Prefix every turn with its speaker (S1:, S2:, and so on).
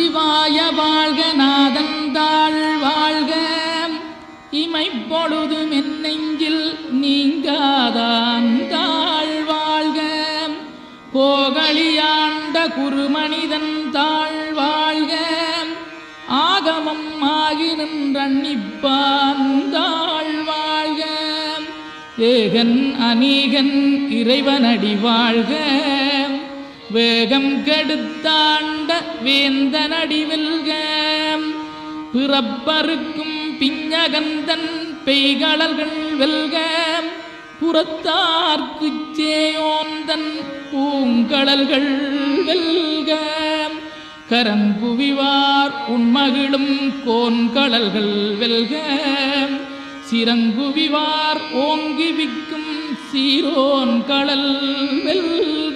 S1: நமச்சிவாய வாழ்க நாதந்தாள் வாழ்க இமைப்பொழுதும் என் நெஞ்சில் நீங்காதாந்தாள் வாழ்க கோகலியாண்ட குருமனிதன் தாழ் வாழ்க ஆகமம் ஆகி நின்றன்னிப்பாந்தாள் வாழ்க ஏகன் அநீகன் இறைவனடி வாழ்க வேகம் கெடுத்தாண்ட வேந்தனடி வெல்க பிறப்பருக்கும் பிஞகந்தன் பெய்களர்கள் வெல்க புறத்தார்க்குச் சேயோந்தன் பூங்கடல்கள் வெல்க கரங்குவிவார் உண்மகிழும் கோன்கடல்கள் வெல்க சிறங்குவிவார் ஓங்கி விக்கும் சீரோன் கடல் வெல்க